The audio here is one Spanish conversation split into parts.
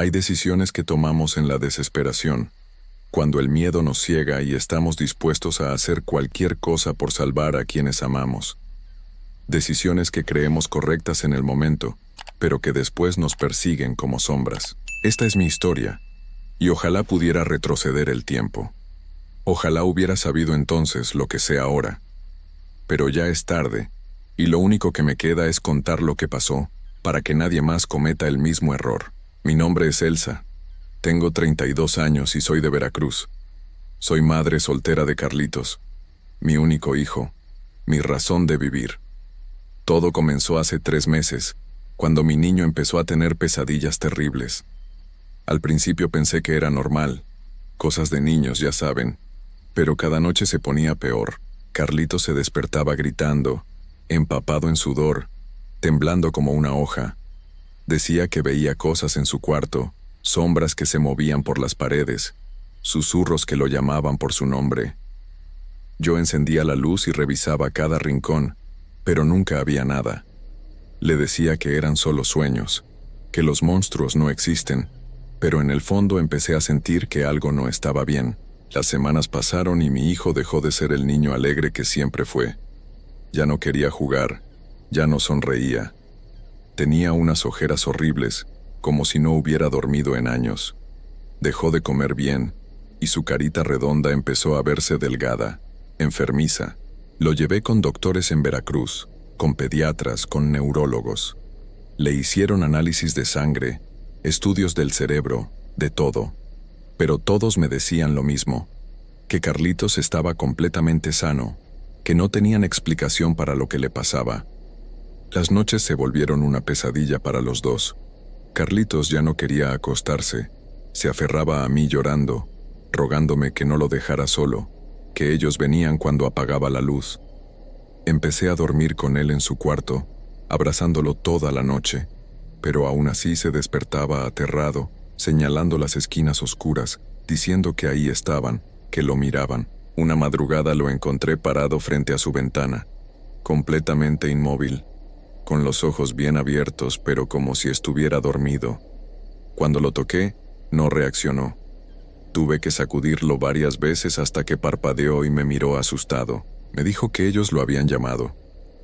Hay decisiones que tomamos en la desesperación, cuando el miedo nos ciega y estamos dispuestos a hacer cualquier cosa por salvar a quienes amamos. Decisiones que creemos correctas en el momento, pero que después nos persiguen como sombras. Esta es mi historia, y ojalá pudiera retroceder el tiempo. Ojalá hubiera sabido entonces lo que sé ahora. Pero ya es tarde, y lo único que me queda es contar lo que pasó, para que nadie más cometa el mismo error. Mi nombre es Elsa. Tengo 32 años y soy de Veracruz. Soy madre soltera de Carlitos, mi único hijo, mi razón de vivir. Todo comenzó hace 3 meses, cuando mi niño empezó a tener pesadillas terribles. Al principio pensé que era normal, cosas de niños, ya saben, pero cada noche se ponía peor. Carlitos se despertaba gritando, empapado en sudor, temblando como una hoja. Decía que veía cosas en su cuarto, sombras que se movían por las paredes, susurros que lo llamaban por su nombre. Yo encendía la luz y revisaba cada rincón, pero nunca había nada. Le decía que eran solo sueños, que los monstruos no existen, pero en el fondo empecé a sentir que algo no estaba bien. Las semanas pasaron y mi hijo dejó de ser el niño alegre que siempre fue. Ya no quería jugar, ya no sonreía. Tenía unas ojeras horribles, como si no hubiera dormido en años. Dejó de comer bien, y su carita redonda empezó a verse delgada, enfermiza. Lo llevé con doctores en Veracruz, con pediatras, con neurólogos. Le hicieron análisis de sangre, estudios del cerebro, de todo. Pero todos me decían lo mismo, que Carlitos estaba completamente sano, que no tenían explicación para lo que le pasaba. Las noches se volvieron una pesadilla para los dos. Carlitos ya no quería acostarse, se aferraba a mí llorando, rogándome que no lo dejara solo, que ellos venían cuando apagaba la luz. Empecé a dormir con él en su cuarto, abrazándolo toda la noche, pero aún así se despertaba aterrado, señalando las esquinas oscuras, diciendo que ahí estaban, que lo miraban. Una madrugada lo encontré parado frente a su ventana, completamente inmóvil, con los ojos bien abiertos, pero como si estuviera dormido. Cuando lo toqué, no reaccionó. Tuve que sacudirlo varias veces hasta que parpadeó y me miró asustado. Me dijo que ellos lo habían llamado,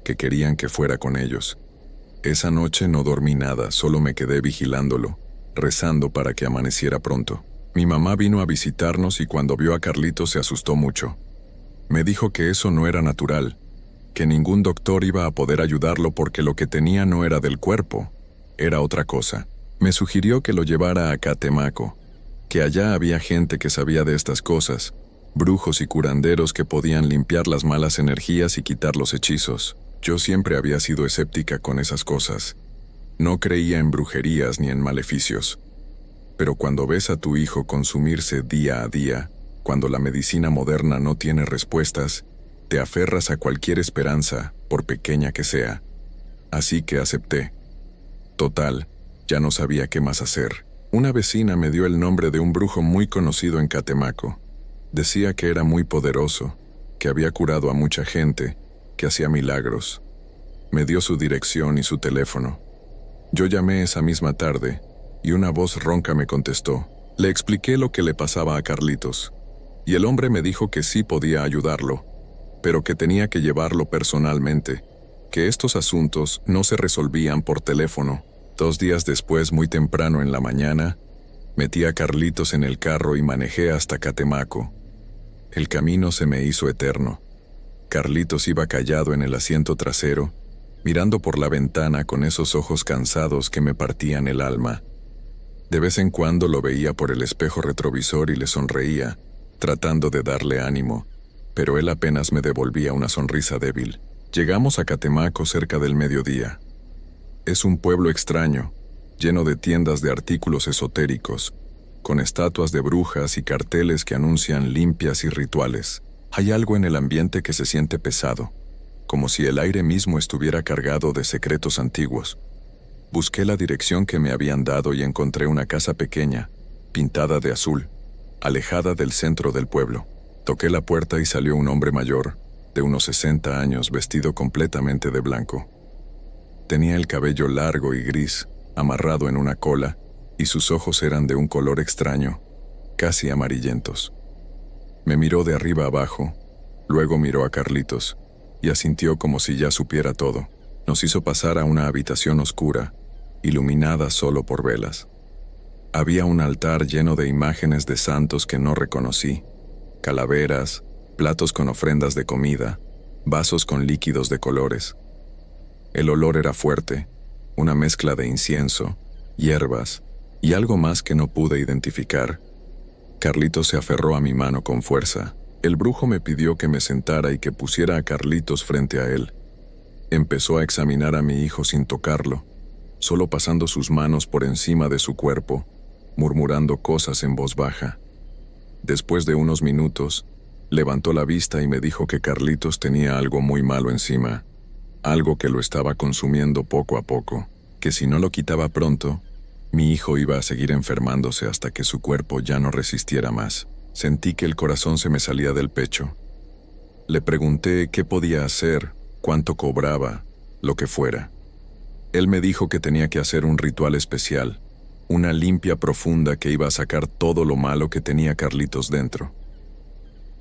que querían que fuera con ellos. Esa noche no dormí nada, solo me quedé vigilándolo, rezando para que amaneciera pronto. Mi mamá vino a visitarnos y cuando vio a Carlitos se asustó mucho. Me dijo que eso no era natural, que ningún doctor iba a poder ayudarlo porque lo que tenía no era del cuerpo, era otra cosa. Me sugirió que lo llevara a Catemaco, que allá había gente que sabía de estas cosas, brujos y curanderos que podían limpiar las malas energías y quitar los hechizos. Yo siempre había sido escéptica con esas cosas. No creía en brujerías ni en maleficios. Pero cuando ves a tu hijo consumirse día a día, cuando la medicina moderna no tiene respuestas, te aferras a cualquier esperanza, por pequeña que sea. Así que acepté. Total, ya no sabía qué más hacer. Una vecina me dio el nombre de un brujo muy conocido en Catemaco. Decía que era muy poderoso, que había curado a mucha gente, que hacía milagros. Me dio su dirección y su teléfono. Yo llamé esa misma tarde, y una voz ronca me contestó. Le expliqué lo que le pasaba a Carlitos, y el hombre me dijo que sí podía ayudarlo, pero que tenía que llevarlo personalmente, que estos asuntos no se resolvían por teléfono. 2 días después, muy temprano en la mañana, metí a Carlitos en el carro y manejé hasta Catemaco. El camino se me hizo eterno. Carlitos iba callado en el asiento trasero, mirando por la ventana con esos ojos cansados que me partían el alma. De vez en cuando lo veía por el espejo retrovisor y le sonreía, tratando de darle ánimo, pero él apenas me devolvía una sonrisa débil. Llegamos a Catemaco cerca del mediodía. Es un pueblo extraño, lleno de tiendas de artículos esotéricos, con estatuas de brujas y carteles que anuncian limpias y rituales. Hay algo en el ambiente que se siente pesado, como si el aire mismo estuviera cargado de secretos antiguos. Busqué la dirección que me habían dado y encontré una casa pequeña, pintada de azul, alejada del centro del pueblo. Toqué la puerta y salió un hombre mayor, de unos 60 años, vestido completamente de blanco. Tenía el cabello largo y gris, amarrado en una cola, y sus ojos eran de un color extraño, casi amarillentos. Me miró de arriba abajo, luego miró a Carlitos, y asintió como si ya supiera todo. Nos hizo pasar a una habitación oscura, iluminada solo por velas. Había un altar lleno de imágenes de santos que no reconocí, calaveras, platos con ofrendas de comida, vasos con líquidos de colores. El olor era fuerte, una mezcla de incienso, hierbas y algo más que no pude identificar. Carlitos se aferró a mi mano con fuerza. El brujo me pidió que me sentara y que pusiera a Carlitos frente a él. Empezó a examinar a mi hijo sin tocarlo, solo pasando sus manos por encima de su cuerpo, murmurando cosas en voz baja. Después de unos minutos, levantó la vista y me dijo que Carlitos tenía algo muy malo encima, algo que lo estaba consumiendo poco a poco, que si no lo quitaba pronto, mi hijo iba a seguir enfermándose hasta que su cuerpo ya no resistiera más. Sentí que el corazón se me salía del pecho. Le pregunté qué podía hacer, cuánto cobraba, lo que fuera. Él me dijo que tenía que hacer un ritual especial, una limpia profunda que iba a sacar todo lo malo que tenía Carlitos dentro.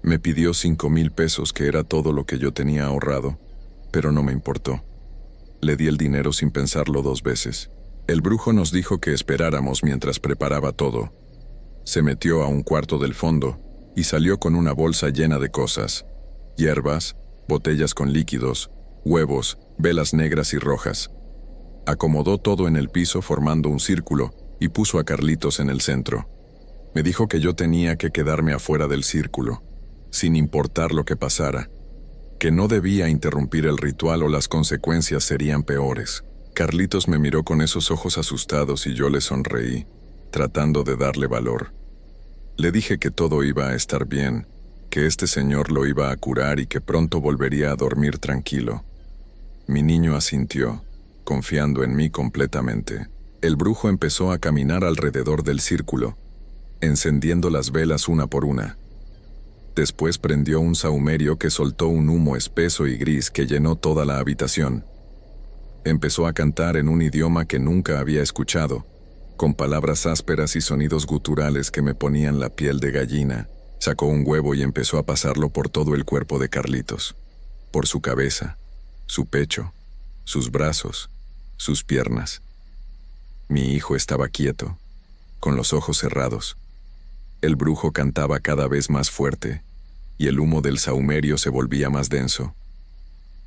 Me pidió 5,000 pesos, que era todo lo que yo tenía ahorrado, pero no me importó. Le di el dinero sin pensarlo 2 veces. El brujo nos dijo que esperáramos mientras preparaba todo. Se metió a un cuarto del fondo y salió con una bolsa llena de cosas: hierbas, botellas con líquidos, huevos, velas negras y rojas. Acomodó todo en el piso formando un círculo y puso a Carlitos en el centro. Me dijo que yo tenía que quedarme afuera del círculo, sin importar lo que pasara, que no debía interrumpir el ritual o las consecuencias serían peores. Carlitos me miró con esos ojos asustados y yo le sonreí, tratando de darle valor. Le dije que todo iba a estar bien, que este señor lo iba a curar y que pronto volvería a dormir tranquilo. Mi niño asintió, confiando en mí completamente. El brujo empezó a caminar alrededor del círculo, encendiendo las velas una por una. Después prendió un sahumerio que soltó un humo espeso y gris que llenó toda la habitación. Empezó a cantar en un idioma que nunca había escuchado, con palabras ásperas y sonidos guturales que me ponían la piel de gallina. Sacó un huevo y empezó a pasarlo por todo el cuerpo de Carlitos, por su cabeza, su pecho, sus brazos, sus piernas. Mi hijo estaba quieto, con los ojos cerrados. El brujo cantaba cada vez más fuerte, y el humo del sahumerio se volvía más denso.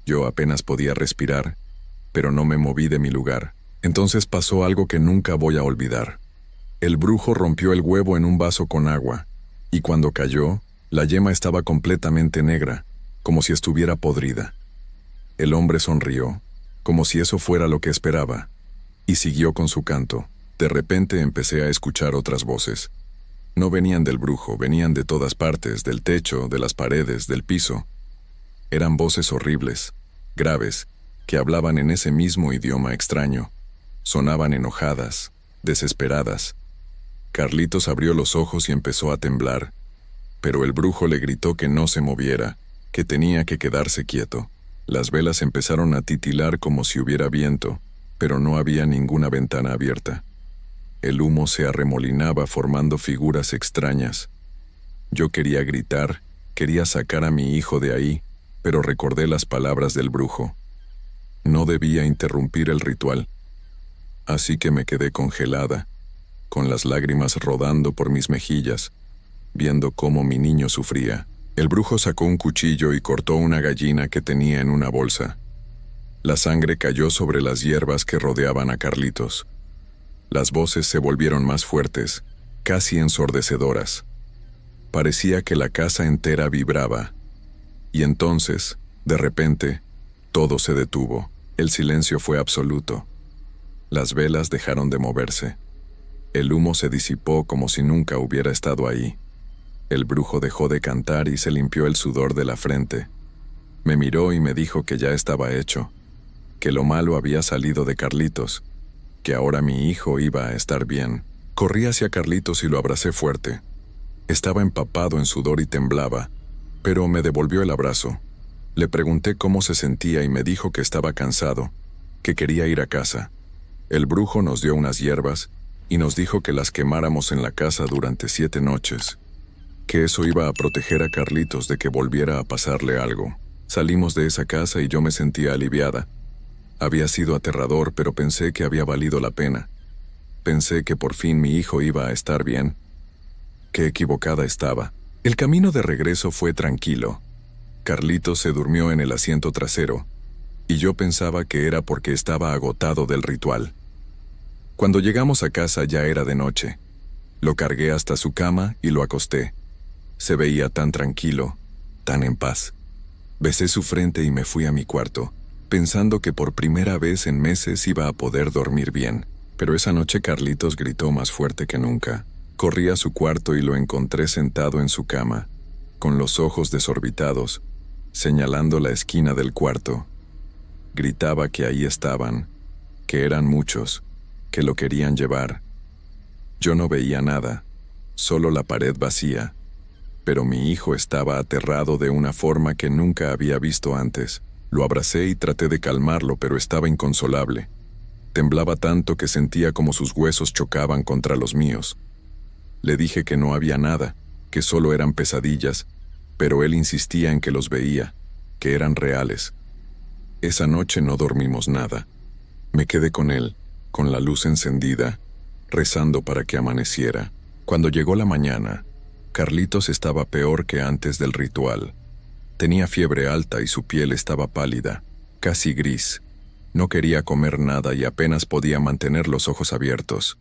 Yo apenas podía respirar, pero no me moví de mi lugar. Entonces pasó algo que nunca voy a olvidar. El brujo rompió el huevo en un vaso con agua, y cuando cayó, la yema estaba completamente negra, como si estuviera podrida. El hombre sonrió, como si eso fuera lo que esperaba, y siguió con su canto. De repente empecé a escuchar otras voces. No venían del brujo, venían de todas partes, del techo, de las paredes, del piso. Eran voces horribles, graves, que hablaban en ese mismo idioma extraño. Sonaban enojadas, desesperadas. Carlitos abrió los ojos y empezó a temblar, pero el brujo le gritó que no se moviera, que tenía que quedarse quieto. Las velas empezaron a titilar como si hubiera viento, pero no había ninguna ventana abierta. El humo se arremolinaba formando figuras extrañas. Yo quería gritar, quería sacar a mi hijo de ahí, pero recordé las palabras del brujo. No debía interrumpir el ritual. Así que me quedé congelada, con las lágrimas rodando por mis mejillas, viendo cómo mi niño sufría. El brujo sacó un cuchillo y cortó una gallina que tenía en una bolsa. La sangre cayó sobre las hierbas que rodeaban a Carlitos. Las voces se volvieron más fuertes, casi ensordecedoras. Parecía que la casa entera vibraba. Y entonces, de repente, todo se detuvo. El silencio fue absoluto. Las velas dejaron de moverse. El humo se disipó como si nunca hubiera estado ahí. El brujo dejó de cantar y se limpió el sudor de la frente. Me miró y me dijo que ya estaba hecho, que lo malo había salido de Carlitos, que ahora mi hijo iba a estar bien. Corrí hacia Carlitos y lo abracé fuerte. Estaba empapado en sudor y temblaba, pero me devolvió el abrazo. Le pregunté cómo se sentía y me dijo que estaba cansado, que quería ir a casa. El brujo nos dio unas hierbas y nos dijo que las quemáramos en la casa durante 7 noches, que eso iba a proteger a Carlitos de que volviera a pasarle algo. Salimos de esa casa y yo me sentía aliviada. Había sido aterrador, pero pensé que había valido la pena. Pensé que por fin mi hijo iba a estar bien. Qué equivocada estaba. El camino de regreso fue tranquilo. Carlitos se durmió en el asiento trasero, y yo pensaba que era porque estaba agotado del ritual. Cuando llegamos a casa ya era de noche. Lo cargué hasta su cama y lo acosté. Se veía tan tranquilo, tan en paz. Besé su frente y me fui a mi cuarto, pensando que por primera vez en meses iba a poder dormir bien. Pero esa noche Carlitos gritó más fuerte que nunca. Corrí a su cuarto y lo encontré sentado en su cama, con los ojos desorbitados, señalando la esquina del cuarto. Gritaba que ahí estaban, que eran muchos, que lo querían llevar. Yo no veía nada, solo la pared vacía, pero mi hijo estaba aterrado de una forma que nunca había visto antes. Lo abracé y traté de calmarlo, pero estaba inconsolable. Temblaba tanto que sentía como sus huesos chocaban contra los míos. Le dije que no había nada, que solo eran pesadillas, pero él insistía en que los veía, que eran reales. Esa noche no dormimos nada. Me quedé con él, con la luz encendida, rezando para que amaneciera. Cuando llegó la mañana, Carlitos estaba peor que antes del ritual. Tenía fiebre alta y su piel estaba pálida, casi gris. No quería comer nada y apenas podía mantener los ojos abiertos.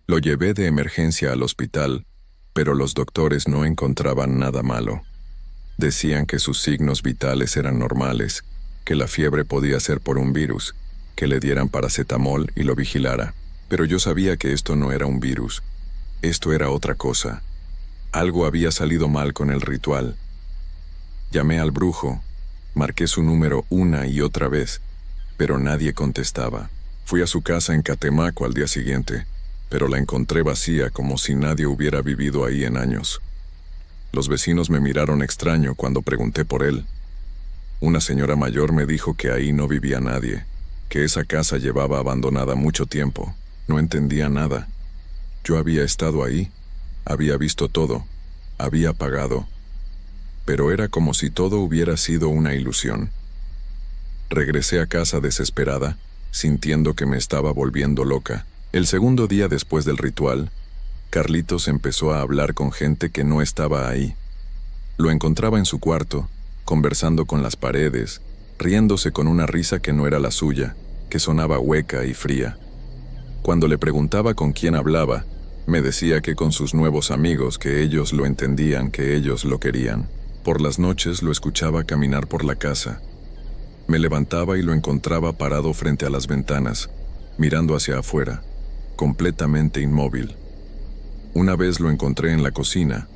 Lo llevé de emergencia al hospital, pero los doctores no encontraban nada malo. Decían que sus signos vitales eran normales, que la fiebre podía ser por un virus, que le dieran paracetamol y lo vigilara. Pero yo sabía que esto no era un virus. Esto era otra cosa. Algo había salido mal con el ritual. Llamé al brujo, marqué su número una y otra vez, pero nadie contestaba. Fui a su casa en Catemaco al día siguiente, pero la encontré vacía como si nadie hubiera vivido ahí en años. Los vecinos me miraron extraño cuando pregunté por él. Una señora mayor me dijo que ahí no vivía nadie, que esa casa llevaba abandonada mucho tiempo. No entendía nada. Yo había estado ahí, había visto todo, había pagado, pero era como si todo hubiera sido una ilusión. Regresé a casa desesperada, sintiendo que me estaba volviendo loca. El segundo día después del ritual, Carlitos empezó a hablar con gente que no estaba ahí. Lo encontraba en su cuarto, conversando con las paredes, riéndose con una risa que no era la suya, que sonaba hueca y fría. Cuando le preguntaba con quién hablaba, me decía que con sus nuevos amigos, que ellos lo entendían, que ellos lo querían. Por las noches lo escuchaba caminar por la casa. Me levantaba y lo encontraba parado frente a las ventanas, mirando hacia afuera, completamente inmóvil. Una vez lo encontré en la cocina,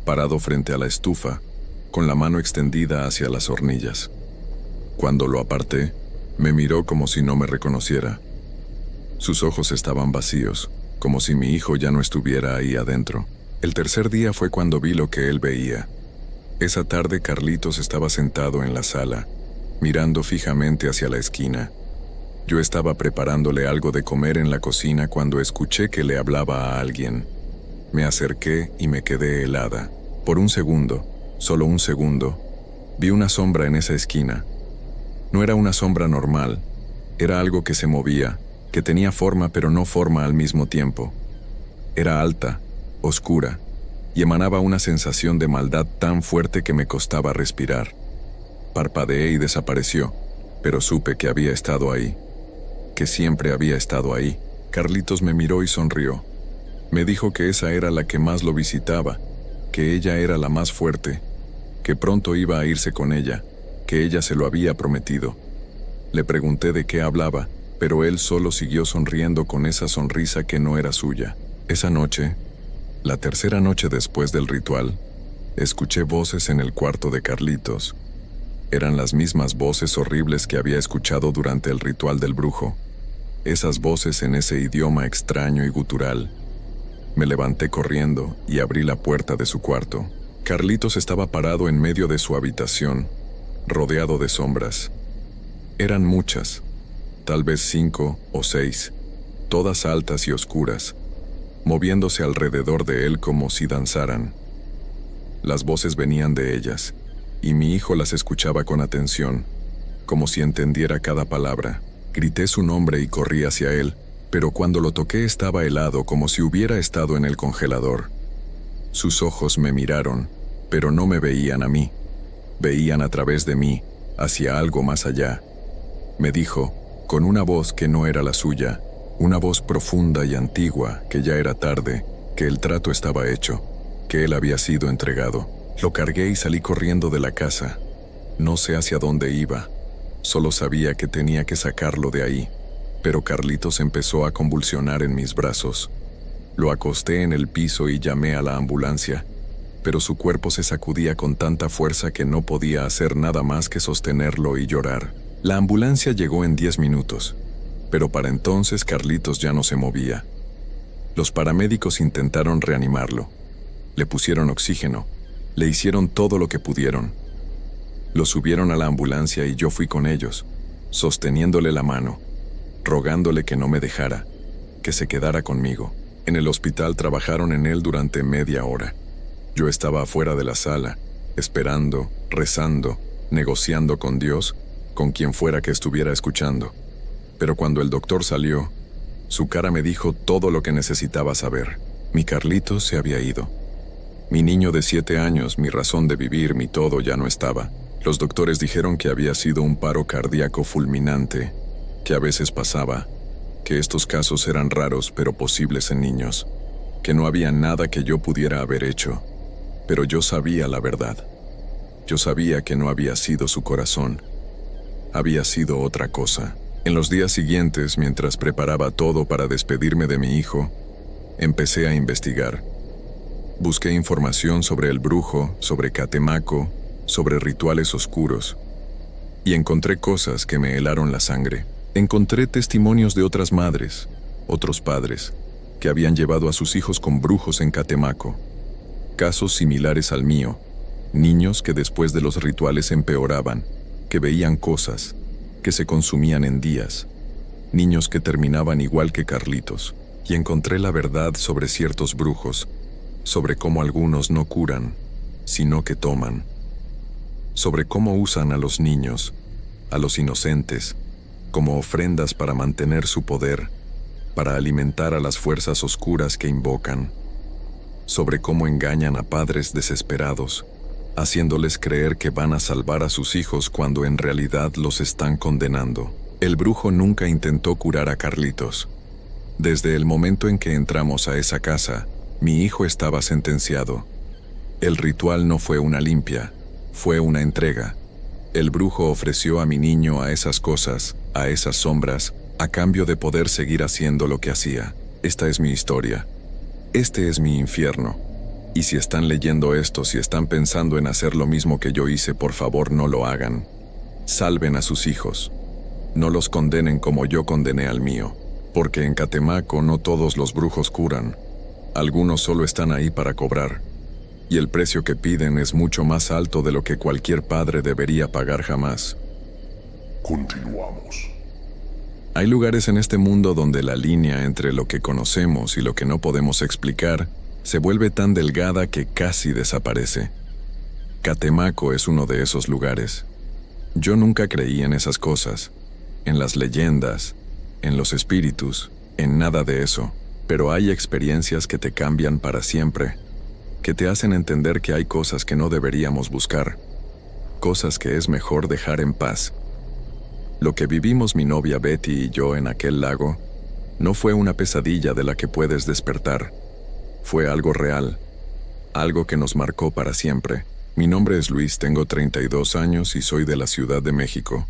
parado frente a la estufa, con la mano extendida hacia las hornillas. Cuando lo aparté, me miró como si no me reconociera. Sus ojos estaban vacíos, como si mi hijo ya no estuviera ahí adentro. El tercer día fue cuando vi lo que él veía. Esa tarde Carlitos estaba sentado en la sala, mirando fijamente hacia la esquina. Yo estaba preparándole algo de comer en la cocina cuando escuché que le hablaba a alguien. Me acerqué y me quedé helada. Por un segundo, solo un segundo, vi una sombra en esa esquina. No era una sombra normal, era algo que se movía, que tenía forma pero no forma al mismo tiempo. Era alta, oscura, y emanaba una sensación de maldad tan fuerte que me costaba respirar. Parpadeé y desapareció, pero supe que había estado ahí, que siempre había estado ahí. Carlitos me miró y sonrió. Me dijo que esa era la que más lo visitaba, que ella era la más fuerte, que pronto iba a irse con ella, que ella se lo había prometido. Le pregunté de qué hablaba, pero él solo siguió sonriendo con esa sonrisa que no era suya. Esa noche, la tercera noche después del ritual, escuché voces en el cuarto de Carlitos. Eran las mismas voces horribles que había escuchado durante el ritual del brujo. Esas voces en ese idioma extraño y gutural. Me levanté corriendo y abrí la puerta de su cuarto. Carlitos estaba parado en medio de su habitación, rodeado de sombras. Eran muchas, tal vez 5 o 6, todas altas y oscuras, moviéndose alrededor de él como si danzaran. Las voces venían de ellas, y mi hijo las escuchaba con atención, como si entendiera cada palabra. Grité su nombre y corrí hacia él, pero cuando lo toqué estaba helado como si hubiera estado en el congelador. Sus ojos me miraron, pero no me veían a mí. Veían a través de mí, hacia algo más allá. Me dijo, con una voz que no era la suya, una voz profunda y antigua, que ya era tarde, que el trato estaba hecho, que él había sido entregado. Lo cargué y salí corriendo de la casa. No sé hacia dónde iba, solo sabía que tenía que sacarlo de ahí, pero Carlitos empezó a convulsionar en mis brazos. Lo acosté en el piso y llamé a la ambulancia, pero su cuerpo se sacudía con tanta fuerza que no podía hacer nada más que sostenerlo y llorar. La ambulancia llegó en 10 minutos, pero para entonces Carlitos ya no se movía. Los paramédicos intentaron reanimarlo. Le pusieron oxígeno, le hicieron todo lo que pudieron. Lo subieron a la ambulancia y yo fui con ellos, sosteniéndole la mano, rogándole que no me dejara, que se quedara conmigo. En el hospital trabajaron en él durante media hora. Yo estaba afuera de la sala, esperando, rezando, negociando con Dios, con quien fuera que estuviera escuchando. Pero cuando el doctor salió, su cara me dijo todo lo que necesitaba saber. Mi Carlitos se había ido. Mi niño de 7 años, mi razón de vivir, mi todo ya no estaba. Los doctores dijeron que había sido un paro cardíaco fulminante, que a veces pasaba, que estos casos eran raros pero posibles en niños, que no había nada que yo pudiera haber hecho. Pero yo sabía la verdad. Yo sabía que no había sido su corazón. Había sido otra cosa. En los días siguientes, mientras preparaba todo para despedirme de mi hijo, empecé a investigar. Busqué información sobre el brujo, sobre Catemaco, sobre rituales oscuros, y encontré cosas que me helaron la sangre. Encontré testimonios de otras madres, otros padres, que habían llevado a sus hijos con brujos en Catemaco. Casos similares al mío, niños que después de los rituales empeoraban, que veían cosas, que se consumían en días, niños que terminaban igual que Carlitos. Y encontré la verdad sobre ciertos brujos, sobre cómo algunos no curan, sino que toman, sobre cómo usan a los niños, a los inocentes, como ofrendas para mantener su poder, para alimentar a las fuerzas oscuras que invocan, sobre cómo engañan a padres desesperados, haciéndoles creer que van a salvar a sus hijos cuando en realidad los están condenando. El brujo nunca intentó curar a Carlitos. Desde el momento en que entramos a esa casa, mi hijo estaba sentenciado. El ritual no fue una limpia, fue una entrega. El brujo ofreció a mi niño a esas cosas, a esas sombras, a cambio de poder seguir haciendo lo que hacía. Esta es mi historia. Este es mi infierno. Y si están leyendo esto, si están pensando en hacer lo mismo que yo hice, por favor no lo hagan. Salven a sus hijos. No los condenen como yo condené al mío. Porque en Catemaco no todos los brujos curan. Algunos solo están ahí para cobrar. Y el precio que piden es mucho más alto de lo que cualquier padre debería pagar jamás. Continuamos. Hay lugares en este mundo donde la línea entre lo que conocemos y lo que no podemos explicar se vuelve tan delgada que casi desaparece. Catemaco es uno de esos lugares. Yo nunca creí en esas cosas, en las leyendas, en los espíritus, en nada de eso. Pero hay experiencias que te cambian para siempre, que te hacen entender que hay cosas que no deberíamos buscar, cosas que es mejor dejar en paz. Lo que vivimos mi novia Betty y yo en aquel lago no fue una pesadilla de la que puedes despertar. Fue algo real, algo que nos marcó para siempre. Mi nombre es Luis, tengo 32 años y soy de la Ciudad de México.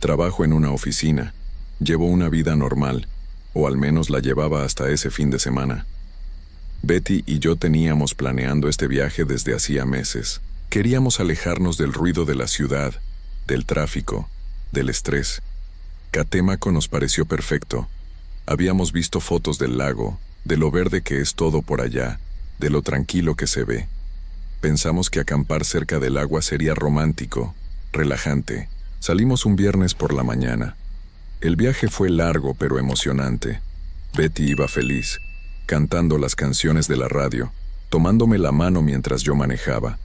Trabajo en una oficina, llevo una vida normal, o al menos la llevaba hasta ese fin de semana. Betty y yo teníamos planeando este viaje desde hacía meses. Queríamos alejarnos del ruido de la ciudad, del tráfico, del estrés. Catemaco nos pareció perfecto. Habíamos visto fotos del lago, de lo verde que es todo por allá, de lo tranquilo que se ve. Pensamos que acampar cerca del agua sería romántico, relajante. Salimos un viernes por la mañana. El viaje fue largo pero emocionante. Betty iba feliz. cantando las canciones de la radio, tomándome la mano mientras yo manejaba.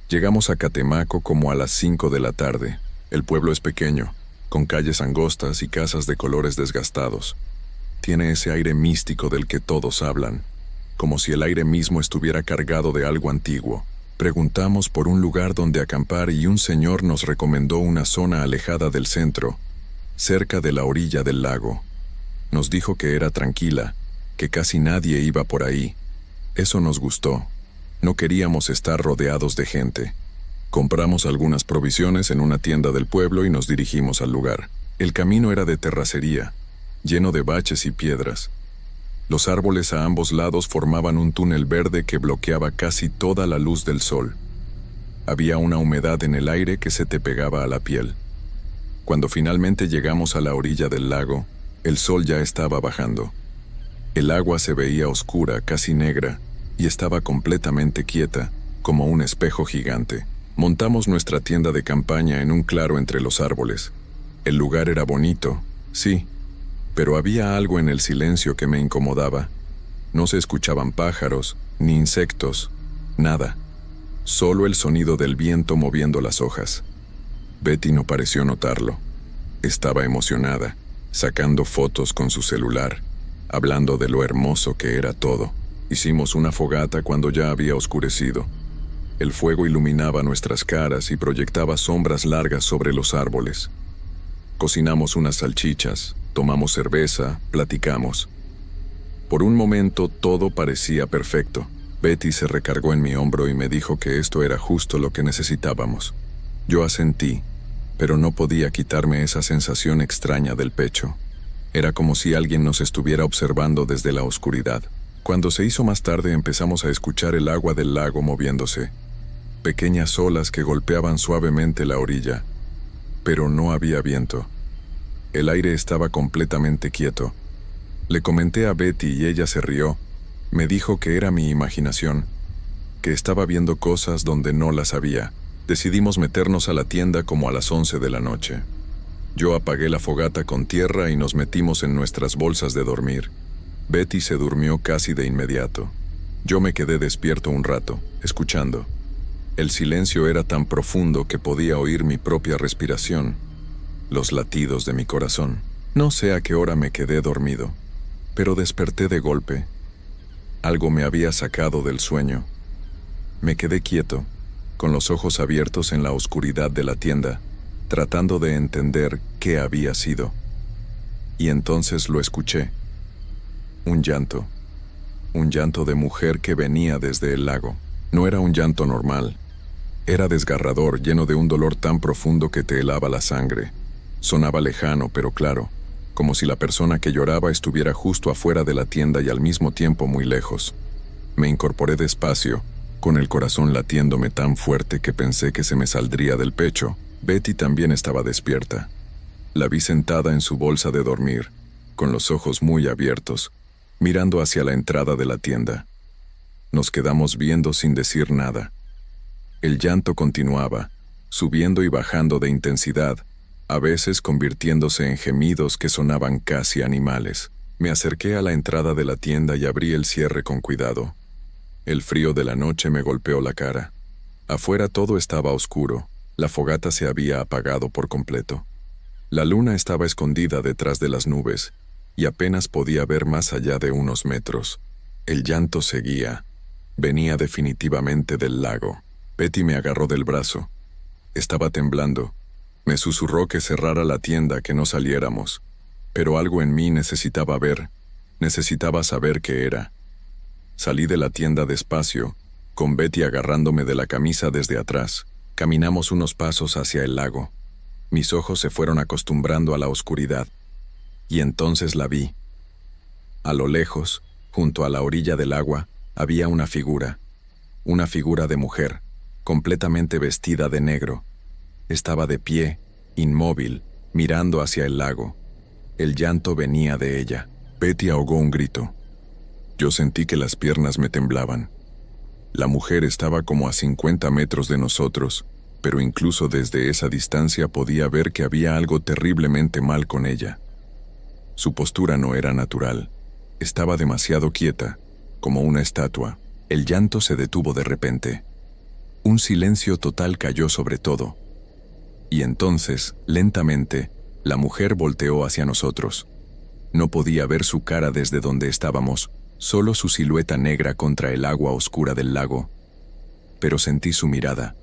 Llegamos a Catemaco como a las 5 de la tarde. El pueblo es pequeño, con calles angostas y casas de colores desgastados. Tiene ese aire místico del que todos hablan, como si el aire mismo estuviera cargado de algo antiguo. Preguntamos por un lugar donde acampar y un señor nos recomendó una zona alejada del centro, cerca de la orilla del lago. Nos dijo que era tranquila, que casi nadie iba por ahí. Eso nos gustó. No queríamos estar rodeados de gente. Compramos algunas provisiones en una tienda del pueblo y nos dirigimos al lugar. El camino era de terracería, lleno de baches y piedras. Los árboles a ambos lados formaban un túnel verde que bloqueaba casi toda la luz del sol. Había una humedad en el aire que se te pegaba a la piel. Cuando finalmente llegamos a la orilla del lago, el sol ya estaba bajando. El agua se veía oscura, casi negra, y estaba completamente quieta, como un espejo gigante. Montamos nuestra tienda de campaña en un claro entre los árboles. El lugar era bonito, sí, pero había algo en el silencio que me incomodaba. No se escuchaban pájaros, ni insectos, nada. Solo el sonido del viento moviendo las hojas. Betty no pareció notarlo. Estaba emocionada, sacando fotos con su celular, hablando de lo hermoso que era todo. Hicimos una fogata cuando ya había oscurecido. El fuego iluminaba nuestras caras y proyectaba sombras largas sobre los árboles. Cocinamos unas salchichas, tomamos cerveza, platicamos. Por un momento todo parecía perfecto. Betty se recargó en mi hombro y me dijo que esto era justo lo que necesitábamos. Yo asentí, pero no podía quitarme esa sensación extraña del pecho. Era como si alguien nos estuviera observando desde la oscuridad. Cuando se hizo más tarde empezamos a escuchar el agua del lago moviéndose. Pequeñas olas que golpeaban suavemente la orilla. Pero no había viento. El aire estaba completamente quieto. Le comenté a Betty y ella se rió. Me dijo que era mi imaginación, que estaba viendo cosas donde no las había. Decidimos meternos a la tienda como a las 11 de la noche. Yo apagué la fogata con tierra y nos metimos en nuestras bolsas de dormir. Betty se durmió casi de inmediato. Yo me quedé despierto un rato, escuchando. El silencio era tan profundo que podía oír mi propia respiración, los latidos de mi corazón. No sé a qué hora me quedé dormido, pero desperté de golpe. Algo me había sacado del sueño. Me quedé quieto, con los ojos abiertos en la oscuridad de la tienda, tratando de entender qué había sido. Y entonces lo escuché. Un llanto de mujer que venía desde el lago. No era un llanto normal. Era desgarrador, lleno de un dolor tan profundo que te helaba la sangre. Sonaba lejano, pero claro, como si la persona que lloraba estuviera justo afuera de la tienda y al mismo tiempo muy lejos. Me incorporé despacio, con el corazón latiéndome tan fuerte que pensé que se me saldría del pecho. Betty también estaba despierta. La vi sentada en su bolsa de dormir, con los ojos muy abiertos, mirando hacia la entrada de la tienda. Nos quedamos viendo sin decir nada. El llanto continuaba, subiendo y bajando de intensidad, a veces convirtiéndose en gemidos que sonaban casi animales. Me acerqué a la entrada de la tienda y abrí el cierre con cuidado. El frío de la noche me golpeó la cara. Afuera todo estaba oscuro, la fogata se había apagado por completo. La luna estaba escondida detrás de las nubes, y apenas podía ver más allá de unos metros. El llanto seguía. Venía definitivamente del lago. Betty me agarró del brazo. Estaba temblando. Me susurró que cerrara la tienda, que no saliéramos. Pero algo en mí necesitaba ver, necesitaba saber qué era. Salí de la tienda despacio, con Betty agarrándome de la camisa desde atrás. Caminamos unos pasos hacia el lago. Mis ojos se fueron acostumbrando a la oscuridad. Y entonces la vi. A lo lejos, junto a la orilla del agua, había una figura de mujer, completamente vestida de negro. Estaba de pie, inmóvil, mirando hacia el lago. El llanto venía de ella. Betty ahogó un grito. Yo sentí que las piernas me temblaban. La mujer estaba como a 50 metros de nosotros, pero incluso desde esa distancia podía ver que había algo terriblemente mal con ella. Su postura no era natural. Estaba demasiado quieta, como una estatua. El llanto se detuvo de repente. Un silencio total cayó sobre todo. Y entonces, lentamente, la mujer volteó hacia nosotros. No podía ver su cara desde donde estábamos, solo su silueta negra contra el agua oscura del lago. Pero sentí su mirada.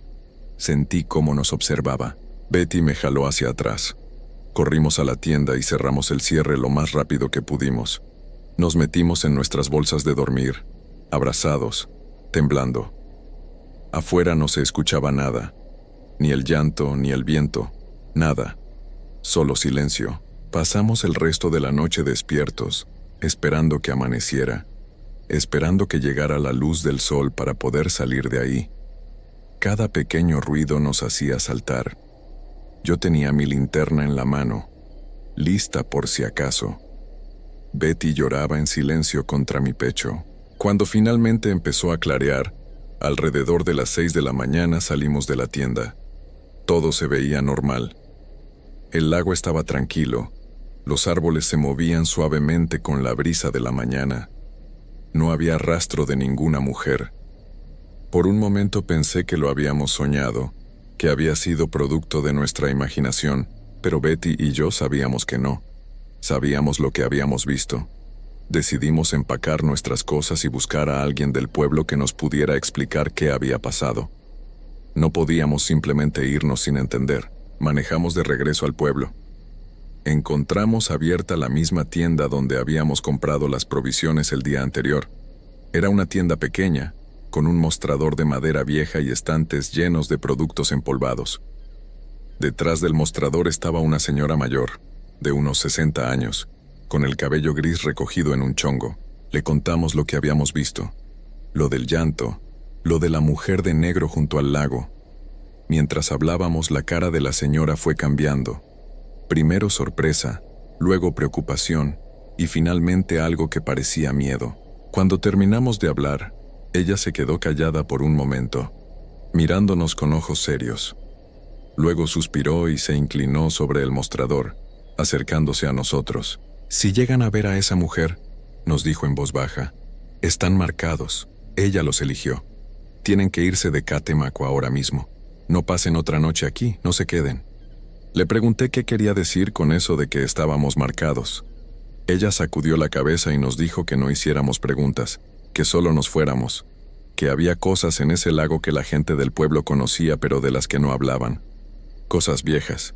Sentí cómo nos observaba. Betty me jaló hacia atrás. Corrimos a la tienda y cerramos el cierre lo más rápido que pudimos. Nos metimos en nuestras bolsas de dormir, abrazados, temblando. Afuera no se escuchaba nada, ni el llanto, ni el viento, nada. Solo silencio. Pasamos el resto de la noche despiertos, esperando que amaneciera, esperando que llegara la luz del sol para poder salir de ahí. Cada pequeño ruido nos hacía saltar. Yo tenía mi linterna en la mano, lista por si acaso. Betty lloraba en silencio contra mi pecho. Cuando finalmente empezó a clarear, alrededor de las 6 de la mañana salimos de la tienda. Todo se veía normal. El lago estaba tranquilo. Los árboles se movían suavemente con la brisa de la mañana. No había rastro de ninguna mujer. Por un momento pensé que lo habíamos soñado, que había sido producto de nuestra imaginación, pero Betty y yo sabíamos que no. Sabíamos lo que habíamos visto. Decidimos empacar nuestras cosas y buscar a alguien del pueblo que nos pudiera explicar qué había pasado. No podíamos simplemente irnos sin entender. Manejamos de regreso al pueblo. Encontramos abierta la misma tienda donde habíamos comprado las provisiones el día anterior. Era una tienda pequeña, con un mostrador de madera vieja y estantes llenos de productos empolvados. Detrás del mostrador estaba una señora mayor, de unos 60 años, con el cabello gris recogido en un chongo. Le contamos lo que habíamos visto, lo del llanto, lo de la mujer de negro junto al lago. Mientras hablábamos, la cara de la señora fue cambiando. Primero sorpresa, luego preocupación, y finalmente algo que parecía miedo. Cuando terminamos de hablar, ella se quedó callada por un momento, mirándonos con ojos serios. Luego suspiró y se inclinó sobre el mostrador, acercándose a nosotros. «Si llegan a ver a esa mujer», nos dijo en voz baja, «están marcados. Ella los eligió. Tienen que irse de Catemaco ahora mismo. No pasen otra noche aquí, no se queden». Le pregunté qué quería decir con eso de que estábamos marcados. Ella sacudió la cabeza y nos dijo que no hiciéramos preguntas, que solo nos fuéramos, que había cosas en ese lago que la gente del pueblo conocía pero de las que no hablaban. Cosas viejas,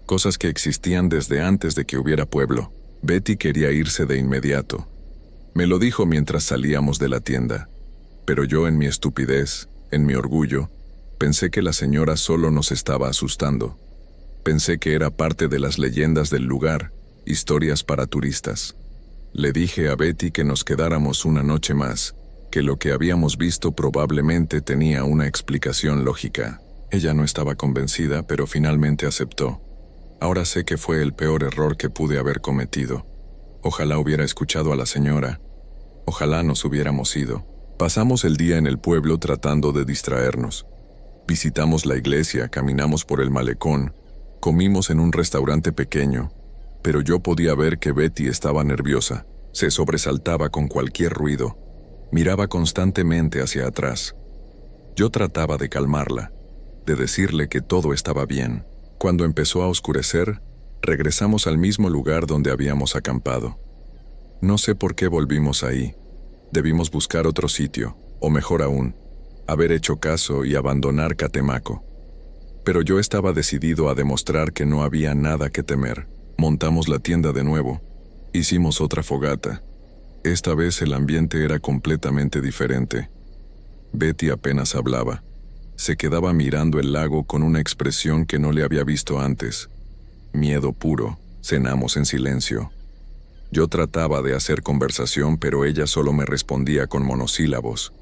cosas que existían desde antes de que hubiera pueblo. Betty quería irse de inmediato. Me lo dijo mientras salíamos de la tienda, pero yo en mi estupidez, en mi orgullo, pensé que la señora solo nos estaba asustando. Pensé que era parte de las leyendas del lugar, historias para turistas. Le dije a Betty que nos quedáramos una noche más, que lo que habíamos visto probablemente tenía una explicación lógica. Ella no estaba convencida, pero finalmente aceptó. Ahora sé que fue el peor error que pude haber cometido. Ojalá hubiera escuchado a la señora. Ojalá nos hubiéramos ido. Pasamos el día en el pueblo tratando de distraernos. Visitamos la iglesia, caminamos por el malecón, comimos en un restaurante pequeño, pero yo podía ver que Betty estaba nerviosa. Se sobresaltaba con cualquier ruido. Miraba constantemente hacia atrás. Yo trataba de calmarla, de decirle que todo estaba bien. Cuando empezó a oscurecer, regresamos al mismo lugar donde habíamos acampado. No sé por qué volvimos ahí. Debimos buscar otro sitio, o mejor aún, haber hecho caso y abandonar Catemaco. Pero yo estaba decidido a demostrar que no había nada que temer. Montamos la tienda de nuevo. Hicimos otra fogata. Esta vez el ambiente era completamente diferente. Betty apenas hablaba. Se quedaba mirando el lago con una expresión que no le había visto antes. Miedo puro. Cenamos en silencio. Yo trataba de hacer conversación, pero ella solo me respondía con monosílabos.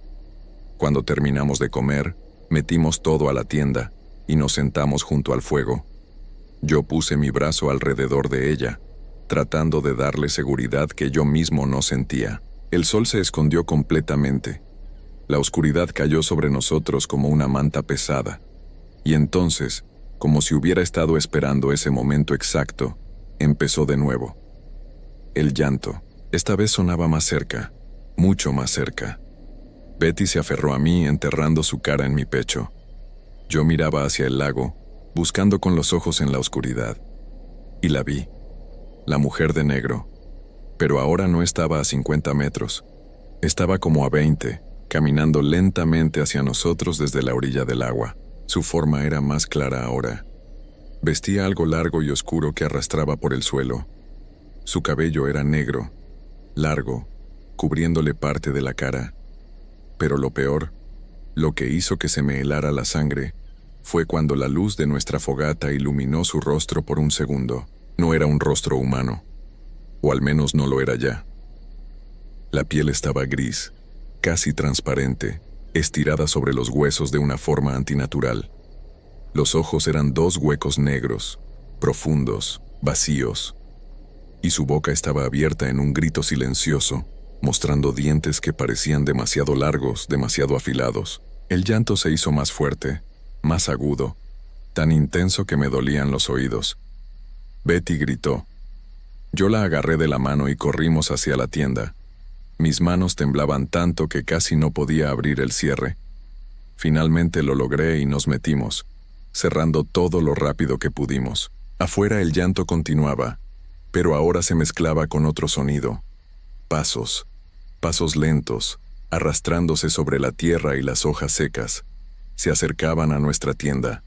Cuando terminamos de comer, metimos todo a la tienda y nos sentamos junto al fuego. Yo puse mi brazo alrededor de ella, tratando de darle seguridad que yo mismo no sentía. El sol se escondió completamente. La oscuridad cayó sobre nosotros como una manta pesada. Y entonces, como si hubiera estado esperando ese momento exacto, empezó de nuevo. El llanto. Esta vez sonaba más cerca, mucho más cerca. Betty se aferró a mí, enterrando su cara en mi pecho. Yo miraba hacia el lago, buscando con los ojos en la oscuridad. Y la vi, la mujer de negro. Pero ahora no estaba a 50 metros. Estaba como a 20, caminando lentamente hacia nosotros desde la orilla del agua. Su forma era más clara ahora. Vestía algo largo y oscuro que arrastraba por el suelo. Su cabello era negro, largo, cubriéndole parte de la cara. Pero lo peor, lo que hizo que se me helara la sangre, fue cuando la luz de nuestra fogata iluminó su rostro por un segundo. No era un rostro humano, o al menos no lo era ya. La piel estaba gris, casi transparente, estirada sobre los huesos de una forma antinatural. Los ojos eran dos huecos negros, profundos, vacíos, y su boca estaba abierta en un grito silencioso, mostrando dientes que parecían demasiado largos, demasiado afilados. El llanto se hizo más fuerte, más agudo, tan intenso que me dolían los oídos. Betty gritó. Yo la agarré de la mano y corrimos hacia la tienda. Mis manos temblaban tanto que casi no podía abrir el cierre. Finalmente lo logré y nos metimos, cerrando todo lo rápido que pudimos. Afuera el llanto continuaba, pero ahora se mezclaba con otro sonido. Pasos, pasos lentos, arrastrándose sobre la tierra y las hojas secas. Se acercaban a nuestra tienda.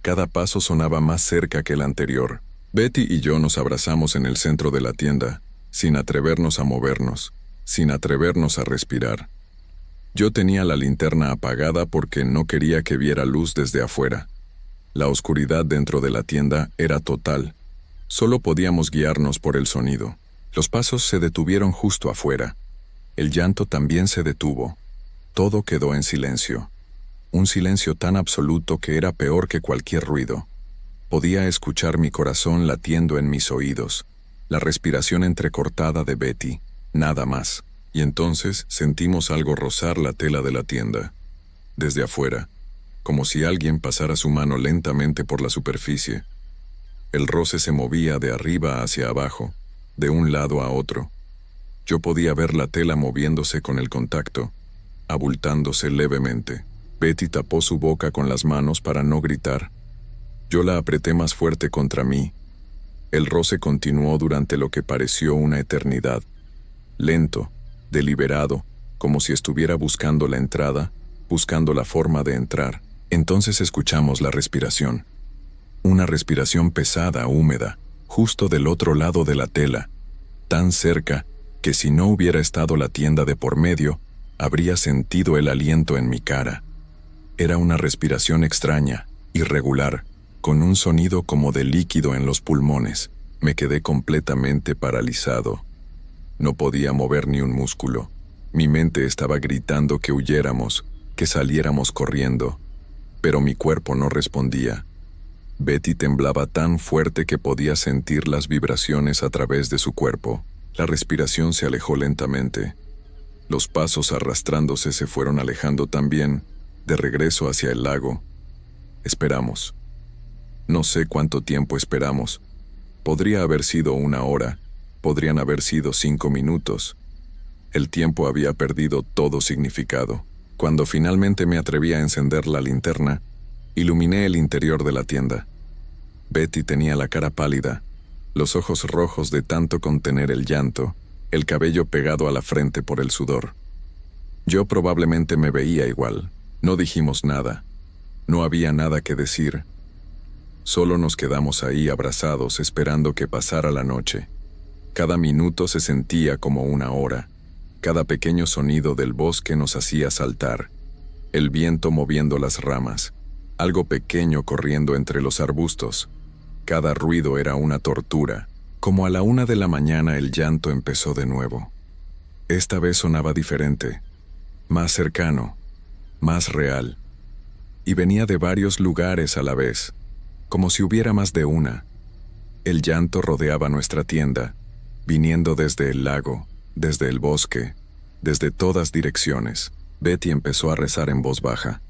Cada paso sonaba más cerca que el anterior. Betty y yo nos abrazamos en el centro de la tienda, sin atrevernos a movernos, sin atrevernos a respirar. Yo tenía la linterna apagada porque no quería que viera luz desde afuera. La oscuridad dentro de la tienda era total. Solo podíamos guiarnos por el sonido. Los pasos se detuvieron justo afuera. El llanto también se detuvo. Todo quedó en silencio. Un silencio tan absoluto que era peor que cualquier ruido. Podía escuchar mi corazón latiendo en mis oídos, la respiración entrecortada de Betty, nada más. Y entonces sentimos algo rozar la tela de la tienda. Desde afuera, como si alguien pasara su mano lentamente por la superficie. El roce se movía de arriba hacia abajo, de un lado a otro. Yo podía ver la tela moviéndose con el contacto, abultándose levemente. Betty tapó su boca con las manos para no gritar. Yo la apreté más fuerte contra mí. El roce continuó durante lo que pareció una eternidad. Lento, deliberado, como si estuviera buscando la entrada, buscando la forma de entrar. Entonces escuchamos la respiración. Una respiración pesada, húmeda, justo del otro lado de la tela, tan cerca que si no hubiera estado la tienda de por medio, habría sentido el aliento en mi cara. Era una respiración extraña, irregular, con un sonido como de líquido en los pulmones. Me quedé completamente paralizado. No podía mover ni un músculo. Mi mente estaba gritando que huyéramos, que saliéramos corriendo, pero mi cuerpo no respondía. Betty temblaba tan fuerte que podía sentir las vibraciones a través de su cuerpo. La respiración se alejó lentamente. Los pasos arrastrándose se fueron alejando también, de regreso hacia el lago. Esperamos. No sé cuánto tiempo esperamos. Podría haber sido 1 hora, podrían haber sido 5 minutos. El tiempo había perdido todo significado. Cuando finalmente me atreví a encender la linterna, iluminé el interior de la tienda. Betty tenía la cara pálida, los ojos rojos de tanto contener el llanto, el cabello pegado a la frente por el sudor. Yo probablemente me veía igual. No dijimos nada. No había nada que decir. Solo nos quedamos ahí abrazados esperando que pasara la noche. Cada minuto se sentía como 1 hora. Cada pequeño sonido del bosque nos hacía saltar. El viento moviendo las ramas. Algo pequeño corriendo entre los arbustos. Cada ruido era una tortura. Como a la 1 de la mañana el llanto empezó de nuevo. Esta vez sonaba diferente. Más cercano. Más real. Y venía de varios lugares a la vez. Como si hubiera más de una. El llanto rodeaba nuestra tienda, viniendo desde el lago, desde el bosque, desde todas direcciones. Betty empezó a rezar en voz baja.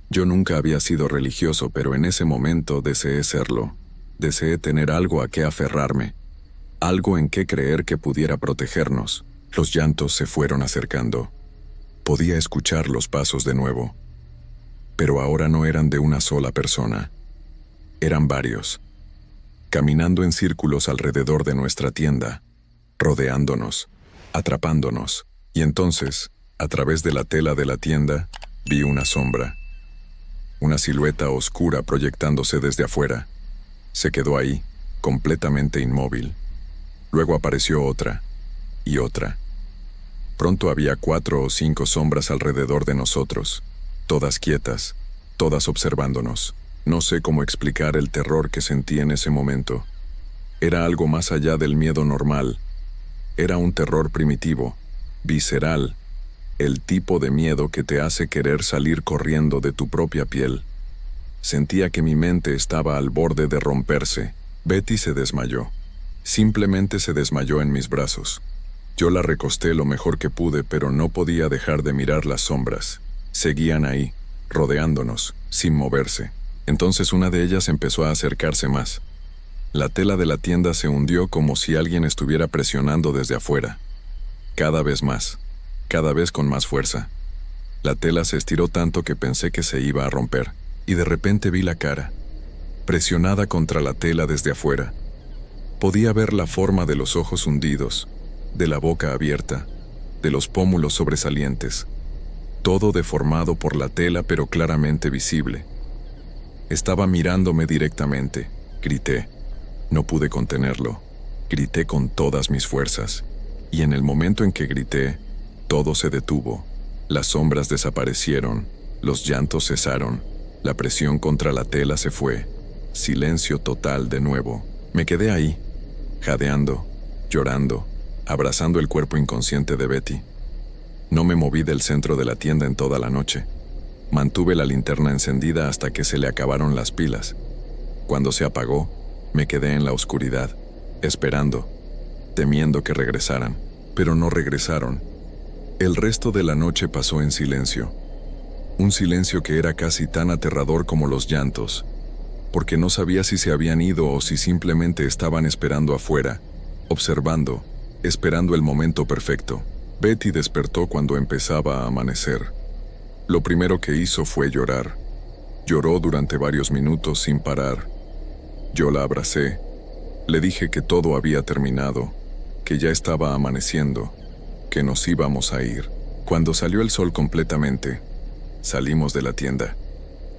Yo nunca había sido religioso, pero en ese momento deseé serlo. Deseé tener algo a qué aferrarme. algo en qué creer que pudiera protegernos. Los llantos se fueron acercando. Podía escuchar los pasos de nuevo. Pero ahora no eran de una sola persona. Eran varios, caminando en círculos alrededor de nuestra tienda, rodeándonos, atrapándonos. Y entonces, a través de la tela de la tienda, vi una sombra. Una silueta oscura proyectándose desde afuera. Se quedó ahí, completamente inmóvil. Luego apareció otra, y otra. Pronto había 4 o 5 sombras alrededor de nosotros, todas quietas, todas observándonos. No sé cómo explicar el terror que sentí en ese momento. Era algo más allá del miedo normal. Era un terror primitivo, visceral, el tipo de miedo que te hace querer salir corriendo de tu propia piel. Sentía que mi mente estaba al borde de romperse. Betty se desmayó. Simplemente se desmayó en mis brazos. Yo la recosté lo mejor que pude, pero no podía dejar de mirar las sombras. Seguían ahí, rodeándonos, sin moverse. Entonces una de ellas empezó a acercarse más. La tela de la tienda se hundió como si alguien estuviera presionando desde afuera. Cada vez más, cada vez con más fuerza. La tela se estiró tanto que pensé que se iba a romper, y de repente vi la cara, presionada contra la tela desde afuera. Podía ver la forma de los ojos hundidos, de la boca abierta, de los pómulos sobresalientes. Todo deformado por la tela, pero claramente visible. Estaba mirándome directamente. Grité. No pude contenerlo. Grité con todas mis fuerzas. Y en el momento en que grité, todo se detuvo. Las sombras desaparecieron. Los llantos cesaron. La presión contra la tela se fue. Silencio total de nuevo. Me quedé ahí, jadeando, llorando, abrazando el cuerpo inconsciente de Betty. No me moví del centro de la tienda en toda la noche. Mantuve la linterna encendida hasta que se le acabaron las pilas. Cuando se apagó, me quedé en la oscuridad, esperando, temiendo que regresaran, pero no regresaron. El resto de la noche pasó en silencio. Un silencio que era casi tan aterrador como los llantos, porque no sabía si se habían ido o si simplemente estaban esperando afuera, observando, esperando el momento perfecto. Betty despertó cuando empezaba a amanecer. Lo primero que hizo fue llorar. Lloró durante varios minutos sin parar. Yo la abracé. Le dije que todo había terminado, que ya estaba amaneciendo, que nos íbamos a ir. Cuando salió el sol completamente, salimos de la tienda.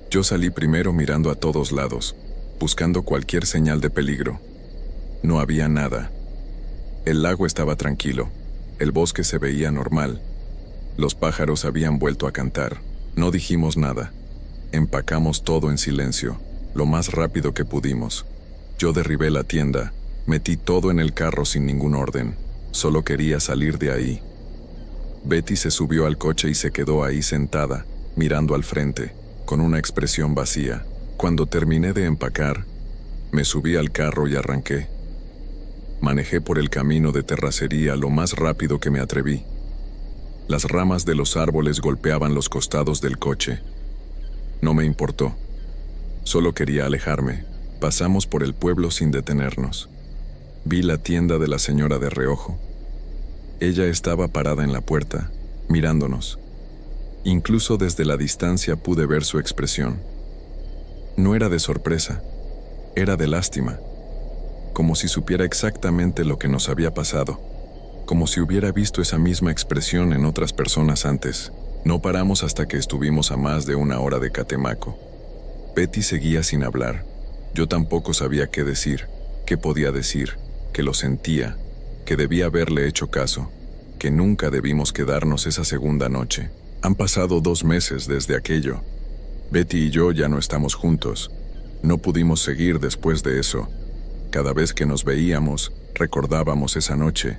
Yo salí primero mirando a todos lados, buscando cualquier señal de peligro. No había nada. El lago estaba tranquilo. El bosque se veía normal. Los pájaros habían vuelto a cantar. No dijimos nada. Empacamos todo en silencio, lo más rápido que pudimos. Yo derribé la tienda, metí todo en el carro sin ningún orden. Solo quería salir de ahí. Betty se subió al coche y se quedó ahí sentada, mirando al frente, con una expresión vacía. Cuando terminé de empacar, me subí al carro y arranqué. Manejé por el camino de terracería lo más rápido que me atreví. Las ramas de los árboles golpeaban los costados del coche. No me importó. Solo quería alejarme. Pasamos por el pueblo sin detenernos. Vi la tienda de la señora de reojo. Ella estaba parada en la puerta, mirándonos. Incluso desde la distancia pude ver su expresión. No era de sorpresa, era de lástima. Como si supiera exactamente lo que nos había pasado. Como si hubiera visto esa misma expresión en otras personas antes. No paramos hasta que estuvimos a más de 1 hora de Catemaco. Betty seguía sin hablar. Yo tampoco sabía qué decir, qué podía decir, que lo sentía, que debía haberle hecho caso, que nunca debimos quedarnos esa segunda noche. Han pasado 2 meses desde aquello. Betty y yo ya no estamos juntos. No pudimos seguir después de eso. Cada vez que nos veíamos, recordábamos esa noche.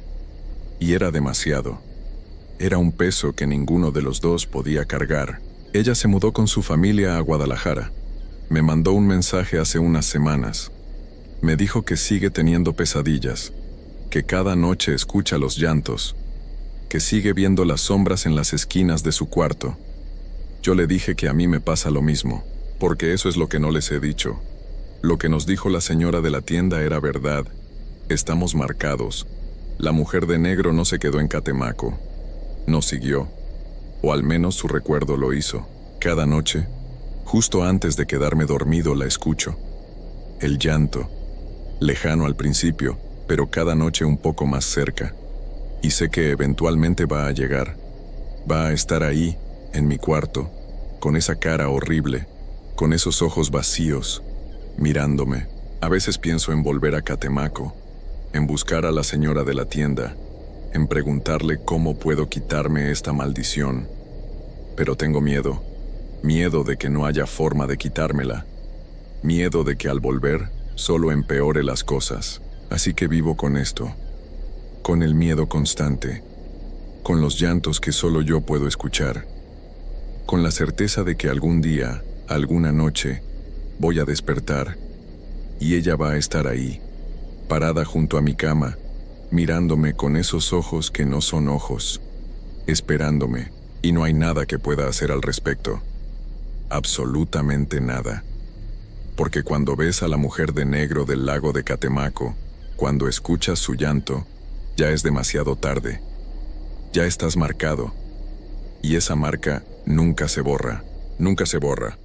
Y era demasiado. Era un peso que ninguno de los dos podía cargar. Ella se mudó con su familia a Guadalajara. Me mandó un mensaje hace unas semanas. Me dijo que sigue teniendo pesadillas, que cada noche escucha los llantos, que sigue viendo las sombras en las esquinas de su cuarto. Yo le dije que a mí me pasa lo mismo, porque eso es lo que no les he dicho. Lo que nos dijo la señora de la tienda era verdad. Estamos marcados. La mujer de negro no se quedó en Catemaco. Nos siguió. O al menos su recuerdo lo hizo. Cada noche, justo antes de quedarme dormido, la escucho. El llanto, lejano al principio, pero cada noche un poco más cerca. Y sé que eventualmente va a llegar. Va a estar ahí, en mi cuarto, con esa cara horrible, con esos ojos vacíos, mirándome. A veces pienso en volver a Catemaco, en buscar a la señora de la tienda, en preguntarle cómo puedo quitarme esta maldición. Pero tengo miedo, miedo de que no haya forma de quitármela, miedo de que al volver solo empeore las cosas. Así que vivo con esto, con el miedo constante, con los llantos que solo yo puedo escuchar, con la certeza de que algún día, alguna noche, voy a despertar y ella va a estar ahí, parada junto a mi cama, mirándome con esos ojos que no son ojos, esperándome, y no hay nada que pueda hacer al respecto. Absolutamente nada. Porque cuando ves a la mujer de negro del lago de Catemaco, cuando escuchas su llanto, ya es demasiado tarde. Ya estás marcado. Y esa marca nunca se borra. Nunca se borra.